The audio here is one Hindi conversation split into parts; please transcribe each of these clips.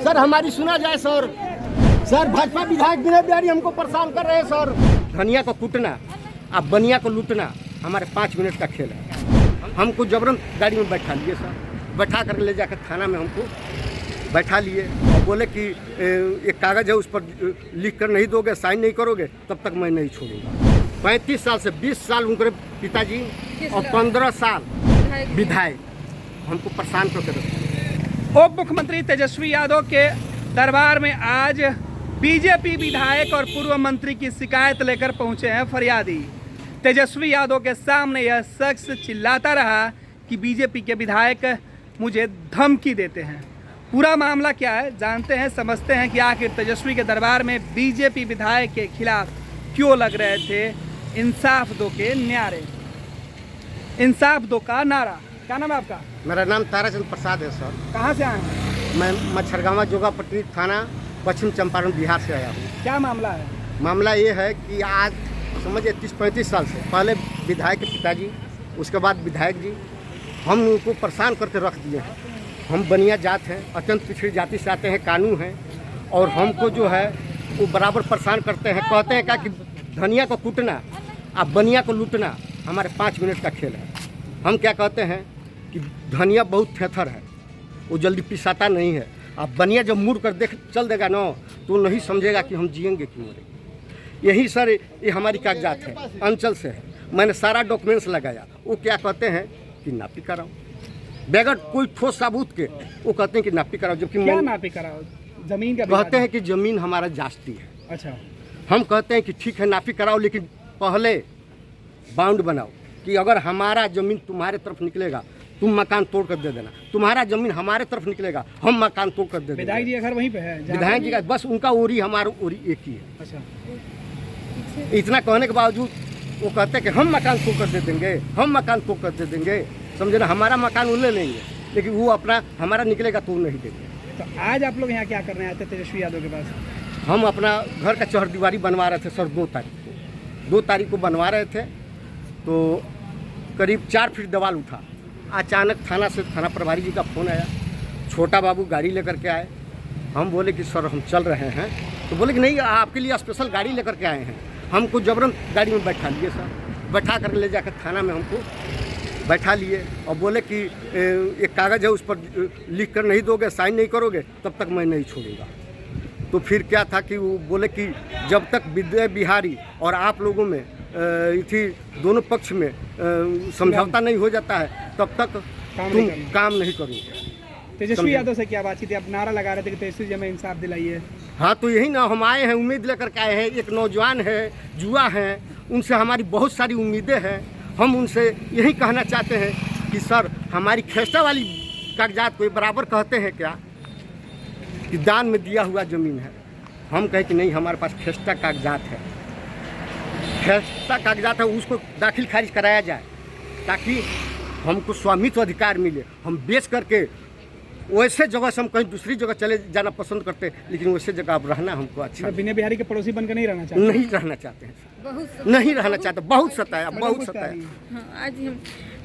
सर हमारी सुना जाए सर। सर भाजपा विधायक विनय बिहारी हमको परेशान कर रहे हैं सर। धनिया को कूटना अब बनिया को लूटना हमारे 5 मिनट का खेल है। हमको जबरन गाड़ी में बैठा लिए सर, बैठा कर ले जाकर थाना में हमको बैठा लिए और बोले कि एक कागज़ है उस पर लिख कर नहीं दोगे, साइन नहीं करोगे तब तक मैं नहीं छोड़ूंगा। 35 साल से 20 साल उनके पिताजी और 15 साल विधायक हमको परेशान करके रखते। उप मुख्यमंत्री तेजस्वी यादव के दरबार में आज बीजेपी विधायक और पूर्व मंत्री की शिकायत लेकर पहुंचे हैं फरियादी। तेजस्वी यादव के सामने यह शख्स चिल्लाता रहा कि बीजेपी के विधायक मुझे धमकी देते हैं। पूरा मामला क्या है जानते हैं, समझते हैं कि आखिर तेजस्वी के दरबार में बीजेपी विधायक के खिलाफ क्यों लग रहे थे इंसाफ दो के नारे। इंसाफ दो का नारा। क्या नाम है आपका? मेरा नाम ताराचंद प्रसाद है सर। कहाँ से आए हैं? मैं मच्छरगावा जोगापट्टी थाना पश्चिम चंपारण बिहार से आया हूँ। क्या मामला है? मामला ये है कि आज समझिए 30-35 साल से पहले विधायक के पिताजी, उसके बाद विधायक जी, हम उनको परेशान करके रख दिए हैं। हम बनिया जात हैं, अत्यंत पिछड़ी जाति से आते हैं, कानून हैं और हमको जो है वो बराबर परेशान करते हैं। कहते हैं क्या कि धनिया को कूटना अब बनिया को लूटना हमारे 5 मिनट का खेल है। हम क्या कहते हैं कि धनिया बहुत थेथर है, वो जल्दी पिसाता नहीं है। अब बनिया जब मुड़ कर देख चल देगा ना तो नहीं समझेगा कि हम जिएंगे कि मरेंगे। यही सर ये हमारी कागजात है, अंचल से है। मैंने सारा डॉक्यूमेंट्स लगाया। वो क्या कहते हैं कि नापी कराओ, बगैर कोई ठोस सबूत के वो कहते हैं कि नापी कराओ। जबकि क्या नापी कराओ? जमीन का कहते हैं कि जमीन हमारा जास्ती है। अच्छा, हम कहते हैं कि ठीक है नापी कराओ, लेकिन पहले बाउंड बनाओ कि अगर हमारा ज़मीन तुम्हारे तरफ निकलेगा तुम मकान तोड़ कर दे देना, तुम्हारा ज़मीन हमारे तरफ निकलेगा हम मकान तोड़ कर दे देना। विधायक जी का घर वहीं पे है? विधायक जी का बस उनका ओरी हमारा ओरी एक ही है। अच्छा, इतना कहने के बावजूद वो कहते हैं कि हम मकान तोड़ कर दे देंगे, हम मकान तोड़ कर दे देंगे। समझे ना, हमारा मकान उन ले लेंगे लेकिन वो अपना हमारा निकलेगा तो नहीं देंगे। तो आज आप लोग यहाँ क्या करने आए थे तेजस्वी यादव के पास? हम अपना घर का चौहरदीवारी बनवा रहे थे सर। 2 तारीख को बनवा रहे थे तो करीब 4 फीट दीवार उठा। अचानक थाना से थाना प्रभारी जी का फ़ोन आया, छोटा बाबू गाड़ी लेकर के आए। हम बोले कि सर हम चल रहे हैं, तो बोले कि नहीं आपके लिए स्पेशल गाड़ी लेकर के आए हैं। हमको जबरन गाड़ी में बैठा लिए सर, बैठा कर ले जाकर थाना में हमको बैठा लिए और बोले कि एक कागज़ है उस पर लिख कर नहीं दोगे, साइन नहीं करोगे तब तक मैं नहीं छोड़ूंगा। तो फिर क्या था कि वो बोले कि जब तक विनय बिहारी और आप लोगों में थी दोनों पक्ष में समझौता नहीं हो जाता है तब तक तुम काम नहीं करोगे। तेजस्वी यादव से क्या बातचीत है? आप नारा लगा रहे थे कि तेजस्वी जी हमें इंसाफ दिलाइए। हाँ तो यही ना, हम आए हैं उम्मीद लेकर के आए हैं। एक नौजवान है, युवा हैं, उनसे हमारी बहुत सारी उम्मीदें हैं। हम उनसे यही कहना चाहते हैं कि सर हमारी खेस्टा वाली कागजात को बराबर कहते हैं क्या कि दान में दिया हुआ ज़मीन है। हम कहें कि नहीं हमारे पास खेस्टा कागजात है, खेस्टा कागजात है, उसको दाखिल खारिज कराया जाए ताकि हमको स्वामित्व अधिकार मिले। हम बेच करके वैसे जगह से हम कहीं दूसरी जगह चले जाना पसंद करते हैं, लेकिन वैसे जगह अब रहना हमको अच्छा विनय बिहारी के पड़ोसी बनकर नहीं रहना चाहते? नहीं रहना चाहते हैं, नहीं रहना चाहते। बहुत सताया, बहुत सताया। हाँ,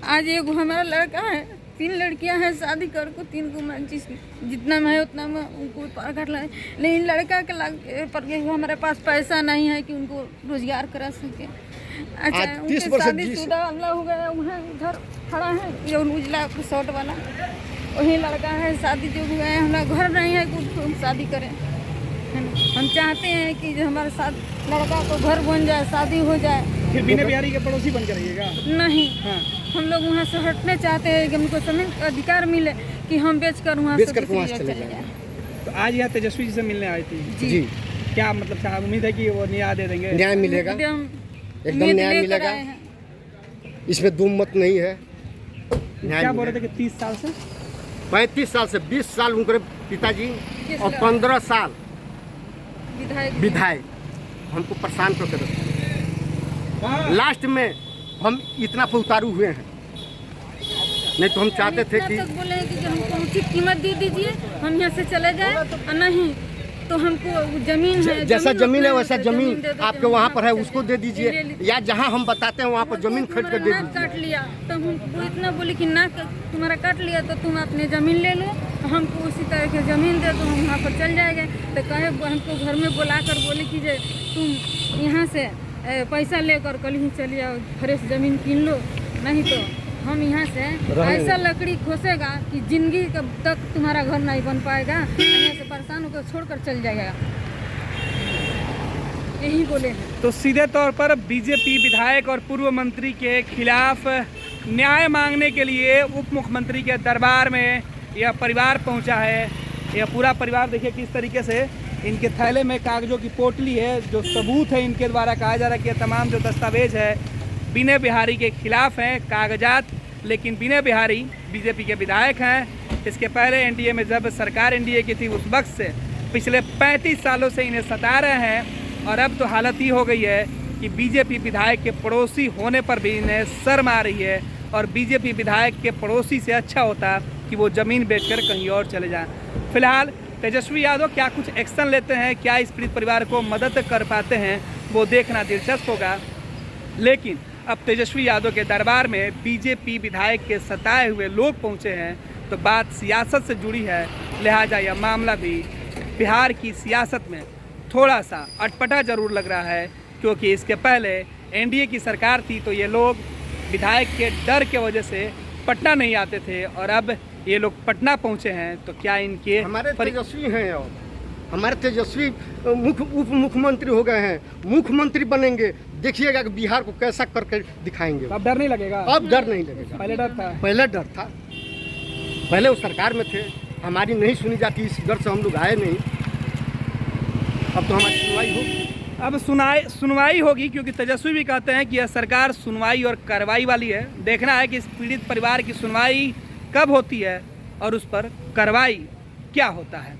आज एगो हमारा लड़का है, 3 लड़कियां हैं, शादी कर को 3 को मैं जितना में है उतना में उनको काट लाए। लेकिन लड़का के पर हमारे पास पैसा नहीं है कि उनको रोजगार करा सके। अच्छा, उनके शादीशुदा हो गया, वहाँ घर खड़ा है ये उजला शर्ट वाला, वही लड़का है, शादी जो हुआ है, हमारा घर नहीं है कि उसको शादी करें। हम चाहते हैं कि जो हमारे साथ लड़का को घर बन जाए, शादी हो जाए। फिर विनय बिहारी के पड़ोसी बन कर रहिएगा? नहीं, हाँ। हम लोग वहाँ से हटने चाहते हैं कि हमको समय अधिकार मिले कि हम बेचकर वहाँ से चले जाएं। तो आज यहाँ तेजस्वी जी से मिलने आई थी जी। क्या मतलब साहब उम्मीद है कि वो न्याय दे देंगे? न्याय मिलेगा, एकदम न्याय मिलेगा, इसमें दो मत नहीं है। क्या बोल रहे थे कि 30 साल से 35 साल से 20 साल उनके पिताजी और 15 साल विधायक हमको परेशान करके रखते। लास्ट में हम इतना पे उतारू हुए हैं, नहीं तो हम चाहते थे कि बोले कि हमको उचित कीमत दे दीजिए, हम यहाँ से चले जाए, और नहीं तो हमको जमीन है, जैसा जमीन है वैसा जमीन आपके वहाँ पर है उसको दे दीजिए, या जहाँ हम बताते हैं वहाँ पर जमीन खरीद कर दे दीजिए। काट लिया तो हमको इतना बोले कि ना तुम्हारा काट लिया तो तुम अपने जमीन ले लो हमको उसी तरह की ज़मीन दे दो, हम वहाँ पर चल जाएंगे। तो कहे हमको घर में बुला कर बोले कि जे तुम यहाँ से पैसा लेकर कल ही चली जाओ, फ्रेश ज़मीन कीन लो, नहीं तो हम यहाँ से ऐसा लकड़ी खोसेगा कि जिंदगी तक तुम्हारा घर नहीं बन पाएगा, यहाँ से परेशान होकर छोड़कर चल जाएगा, यही बोले हैं। तो सीधे तौर पर बीजेपी विधायक और पूर्व मंत्री के खिलाफ न्याय मांगने के लिए उप मुख्यमंत्री के दरबार में यह परिवार पहुंचा है। यह पूरा परिवार देखिए किस तरीके से इनके थैले में कागजों की पोटली है, जो सबूत है इनके द्वारा कहा जा रहा है कि तमाम जो दस्तावेज है विनय बिहारी के खिलाफ हैं कागजात, लेकिन विनय बिहारी बीजेपी के विधायक हैं। इसके पहले एनडीए में जब सरकार एनडीए की थी उस वक्त से पिछले 35 सालों से इन्हें सता रहे हैं, और अब तो हालत ही हो गई है कि बीजेपी विधायक के पड़ोसी होने पर भी इन्हें शर्म आ रही है, और बीजेपी विधायक के पड़ोसी से अच्छा होता कि वो ज़मीन बेचकर कहीं और चले जाएं। फिलहाल तेजस्वी यादव क्या कुछ एक्शन लेते हैं, क्या इस पीड़ित परिवार को मदद कर पाते हैं, वो देखना दिलचस्प होगा। लेकिन अब तेजस्वी यादव के दरबार में बीजेपी विधायक के सताए हुए लोग पहुंचे हैं, तो बात सियासत से जुड़ी है, लिहाजा यह मामला भी बिहार की सियासत में थोड़ा सा अटपटा जरूर लग रहा है, क्योंकि इसके पहले एनडीए की सरकार थी तो ये लोग विधायक के डर के वजह से पटना नहीं आते थे, और अब ये लोग पटना पहुंचे हैं। तो क्या इनके हमारे तेजस्वी हैं और हमारे तेजस्वी उप मुख्यमंत्री हो गए हैं, मुख्यमंत्री बनेंगे, देखिएगा कि बिहार को कैसा करके दिखाएंगे। अब डर नहीं लगेगा? अब डर नहीं लगेगा, पहले डर था। पहले डर था, पहले वो सरकार में थे, हमारी नहीं सुनी जाती, इस डर से हम लोग आए नहीं। अब तो हमारी सुनवाई होगी, अब सुनवाई होगी, क्योंकि तेजस्वी भी कहते हैं कि यह सरकार सुनवाई और कार्रवाई वाली है। देखना है कि इस पीड़ित परिवार की सुनवाई कब होती है और उस पर कार्रवाई क्या होता है।